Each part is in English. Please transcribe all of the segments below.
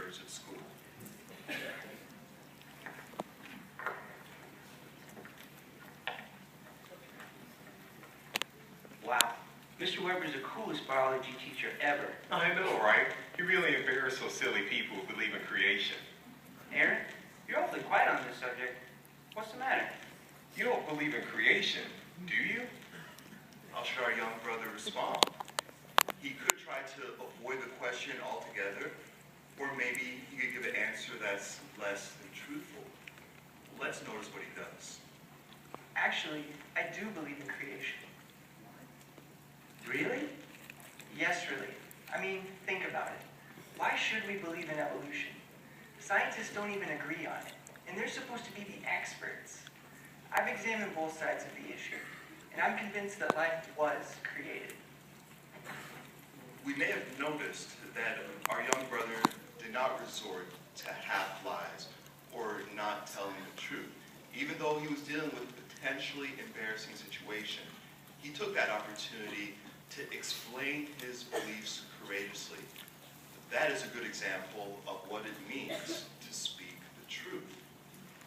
birds at school. Wow, Mr. Weber's the coolest biology teacher ever. I know, right? You really embarrass those silly people who believe in creation. Aaron, you're awfully quiet on this subject. What's the matter? You don't believe in creation, do you? How should our young brother respond? He could try to avoid the question altogether, or maybe he could give an answer that's less than truthful. Let's notice what he does. Actually, I do believe in creation. Really? Yes, really. I mean, think about it. Why should we believe in evolution? Scientists don't even agree on it, and they're supposed to be the experts. I've examined both sides of the issue, and I'm convinced that life was created. We may have noticed that our young brother did not resort to half lies or not telling the truth. Even though he was dealing with a potentially embarrassing situation, he took that opportunity to explain his beliefs courageously. That is a good example of what it means to speak the truth.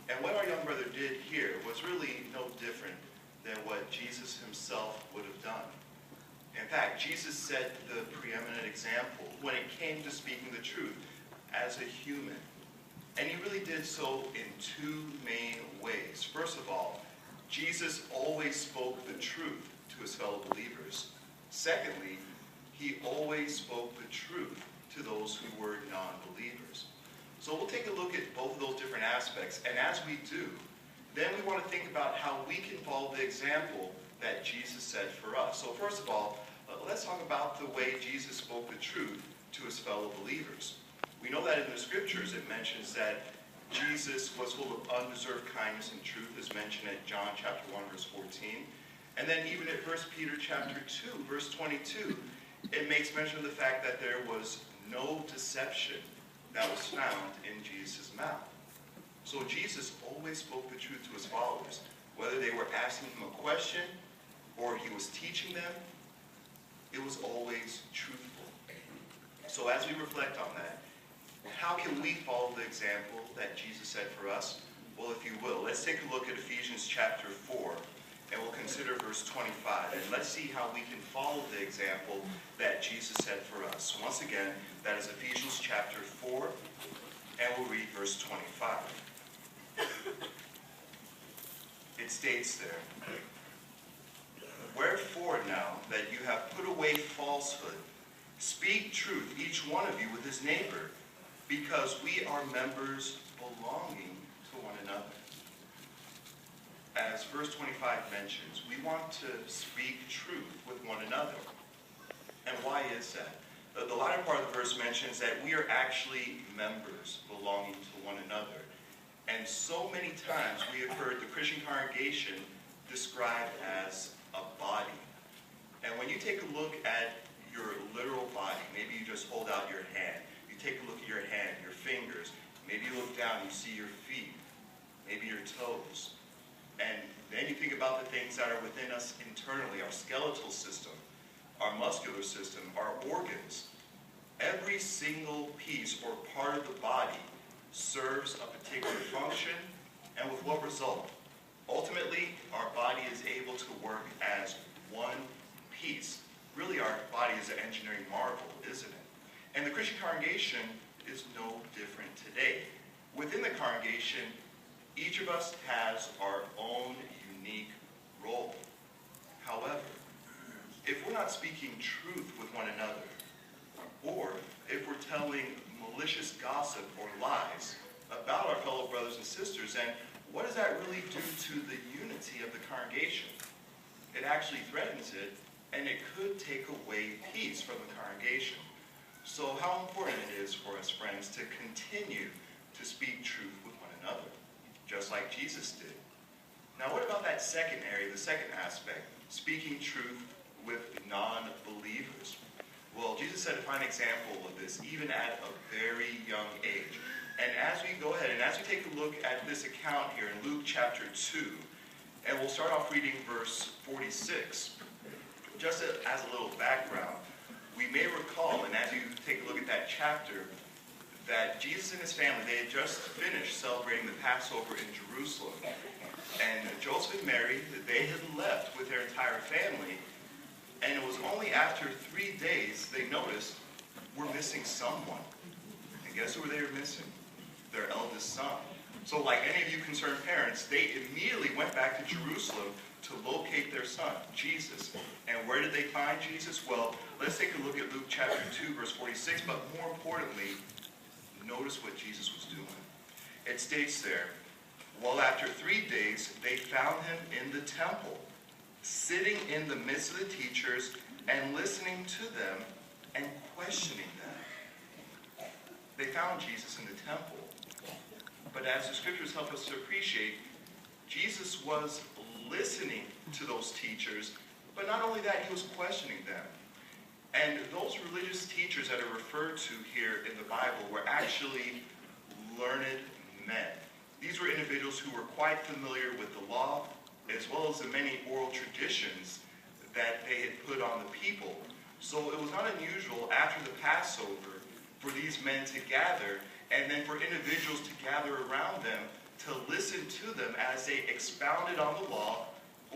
And what our young brother did here was really no different than what Jesus himself would have done. In fact, Jesus set the preeminent example when it came to speaking the truth as a human. And he really did so in two main ways. First of all, Jesus always spoke the truth to his fellow believers. Secondly, he always spoke the truth to those who were non-believers. So we'll take a look at both of those different aspects. And as we do, then we want to think about how we can follow the example that Jesus set for us. So first of all, let's talk about the way Jesus spoke the truth to his fellow believers. We know that in the scriptures it mentions that Jesus was full of undeserved kindness and truth, as mentioned at John chapter 1, verse 14. And then even at 1 Peter chapter 2, verse 22, it makes mention of the fact that there was no deception that was found in Jesus' mouth. So Jesus always spoke the truth to his followers, whether they were asking him a question or he was teaching them, it was always truthful. So as we reflect on that, how can we follow the example that Jesus set for us? Well, if you will, let's take a look at Ephesians chapter 4, and we'll consider verse 25. And let's see how we can follow the example that Jesus set for us. Once again, that is Ephesians chapter 4, and we'll read verse 25. It states there, "Wherefore now that you have put away falsehood, speak truth, each one of you with his neighbor, because we are members belonging to one another." As verse 25 mentions, we want to speak truth with one another. And why is that? The latter part of the verse mentions that we are actually members belonging to one another. And so many times we have heard the Christian congregation described as a body. And when you take a look at your literal body, maybe you just hold out your hand, you take a look at your hand, your fingers, maybe you look down, you see your feet, maybe your toes. And then you think about the things that are within us internally, our skeletal system, our muscular system, our organs. Every single piece or part of the body serves a particular function, and with what result? Ultimately, our body is able to work as one piece. Really, our body is an engineering marvel, isn't it? And the Christian congregation is no different today. Within the congregation, each of us has our own unique role. However, if we're not speaking truth with one another, or if we're telling malicious gossip or lies about our fellow brothers and sisters, then what does that really do to the unity of the congregation? It actually threatens it, and it could take away peace from the congregation. So how important it is for us, friends, to continue to speak truth with one another, just like Jesus did. Now, what about that second area, the second aspect, speaking truth with non-believers? Well, Jesus set a fine example of this even at a very young age. And as we go ahead, and as we take a look at this account here in Luke chapter 2, and we'll start off reading verse 46. Just as a little background, we may recall, and as you take a look at that chapter, that Jesus and his family, they had just finished celebrating the Passover in Jerusalem. And Joseph and Mary, they had left with their entire family. And it was only after 3 days they noticed, we're missing someone. And guess who they were missing? Their eldest son. So like any of you concerned parents, they immediately went back to Jerusalem to locate their son, Jesus. And where did they find Jesus? Well, let's take a look at Luke chapter 2, verse 46. But more importantly, notice what Jesus was doing. It states there, well, after 3 days, they found him in the temple, sitting in the midst of the teachers and listening to them and questioning them. They found Jesus in the temple. But as the scriptures help us to appreciate, Jesus was listening to those teachers, but not only that, he was questioning them. And those religious teachers that are referred to here in the Bible were actually learned men. These were individuals who were quite familiar with the law, as well as the many oral traditions that they had put on the people. So it was not unusual after the Passover for these men to gather, and then for individuals to gather around them to listen to them as they expounded on the law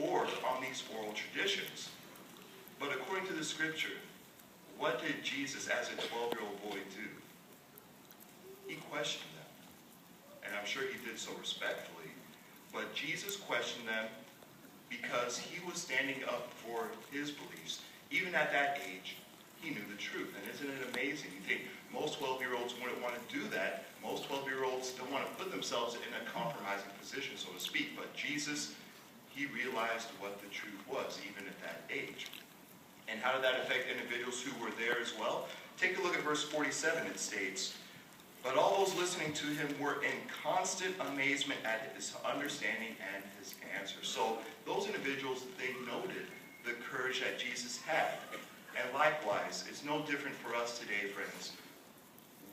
or on these oral traditions. But according to the scripture, what did Jesus as a 12-year-old boy do? He questioned them. And I'm sure he did so respectfully. But Jesus questioned them because he was standing up for his beliefs. Even at that age, he knew the truth. And isn't it amazing? You think most 12-year-olds wouldn't want to do that. Most 12-year-olds don't want to put themselves in a compromising position, so to speak. But Jesus, he realized what the truth was, even at that age. And how did that affect individuals who were there as well? Take a look at verse 47. It states, but all those listening to him were in constant amazement at his understanding and his answer. So those individuals, they noted the courage that Jesus had. And likewise, it's no different for us today, friends.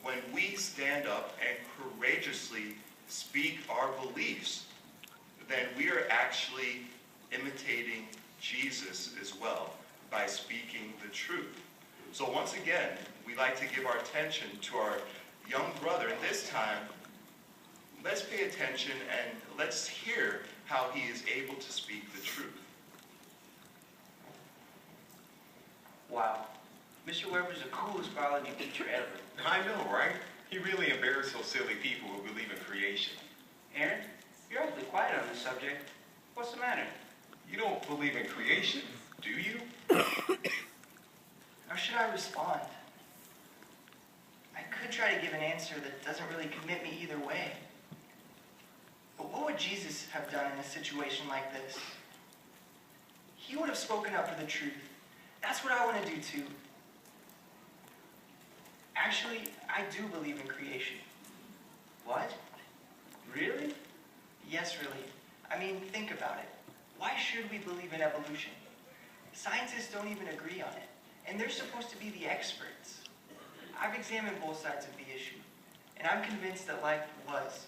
When we stand up and courageously speak our beliefs, then we are actually imitating Jesus as well by speaking the truth. So once again, we like to give our attention to our young brother. And this time, let's pay attention and let's hear how he is able to speak the truth. Wow. Mr. Weber's the coolest biology teacher ever. I know, right? He really embarrassed those silly people who believe in creation. Aaron, you're awfully quiet on this subject. What's the matter? You don't believe in creation, do you? How should I respond? I could try to give an answer that doesn't really commit me either way. But what would Jesus have done in a situation like this? He would have spoken up for the truth. That's what I want to do too. Actually, I do believe in creation. What? Really? Yes, really. I mean, think about it. Why should we believe in evolution? Scientists don't even agree on it, and they're supposed to be the experts. I've examined both sides of the issue, and I'm convinced that life was